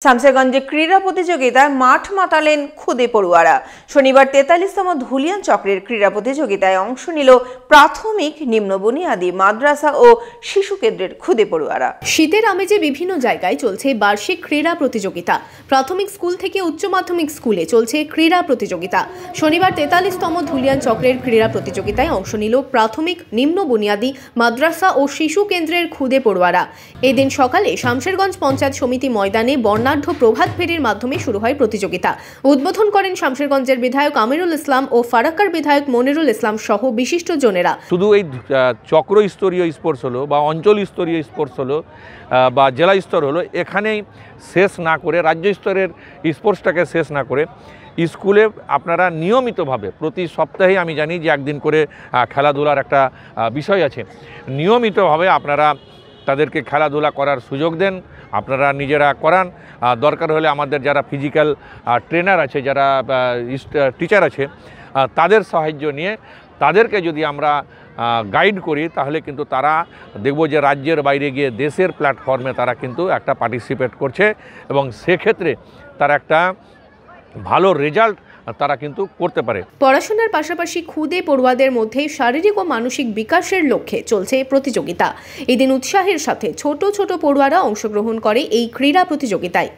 শামশেরগঞ্জে ক্রীড়া প্রতিযোগিতায় মাঠ মাতালেন খুদে পড়ুয়ারা। শনিবার 43তম ধুলিয়ান চক্রের ক্রীড়া প্রতিযোগিতায় অংশ নিল প্রাথমিক, নিম্ন বুনিয়াদী, মাদ্রাসা ও শিশু কেন্দ্রের খুদে পড়ুয়ারা। শীতের আমেজে বিভিন্ন জায়গায় চলছে বার্ষিক ক্রীড়া প্রতিযোগিতা। প্রাথমিক স্কুল থেকে উচ্চ মাধ্যমিক স্কুলে চলছে ক্রীড়া প্রতিযোগিতা। শনিবার 43তম ধুলিয়ান চক্রের ক্রীড়া প্রতিযোগিতায় অংশ নিল প্রাথমিক, নিম্ন বুনিয়াদী, মাদ্রাসা ও শিশু কেন্দ্রের খুদে পড়ুয়ারা। এদিন সকালে শামশেরগঞ্জ পঞ্চায়েত সমিতি ময়দানে বর্ণাঢ্য প্রভাত ফেরির মাধ্যমে শুরু হয় প্রতিযোগিতা। উদ্বোধন করেন শামশেরগঞ্জের বিধায়ক আমিরুল ইসলাম ও ফারাক্কার বিধায়ক মনিরুল ইসলাম সহ বিশিষ্ট জনেরা। শুধু এই চক্র স্তরীয় স্পোর্টস হলো বা অঞ্চল স্তরীয় স্পোর্টস হলো বা জেলা স্তর হলো, এখানেই শেষ না করে, রাজ্য স্তরের স্পোর্টসটাকে শেষ না করে স্কুলে আপনারা নিয়মিতভাবে প্রতি সপ্তাহে, আমি জানি যে একদিন করে খেলাধুলার একটা বিষয় আছে, নিয়মিতভাবে আপনারা তাদেরকে খেলাধুলা করার সুযোগ দেন, আপনারা নিজেরা করান। দরকার হলে আমাদের যারা ফিজিক্যাল ট্রেনার আছে, যারা টিচার আছে, তাদের সাহায্য নিয়ে তাদেরকে যদি আমরা গাইড করি, তাহলে কিন্তু তারা দেখব যে রাজ্যের বাইরে গিয়ে দেশের প্ল্যাটফর্মে তারা কিন্তু একটা পার্টিসিপেট করছে এবং সেক্ষেত্রে তারা একটা ভালো রেজাল্ট তারা কিন্তু করতে পারে। পড়াশোনার পাশাপাশি খুদে পড়ুয়াদের মধ্যে শারীরিক ও মানসিক বিকাশের লক্ষ্যে চলছে প্রতিযোগিতা। এদিন উৎসাহের সাথে ছোট ছোট পড়ুয়ারা অংশগ্রহণ করে এই ক্রীড়া প্রতিযোগিতায়।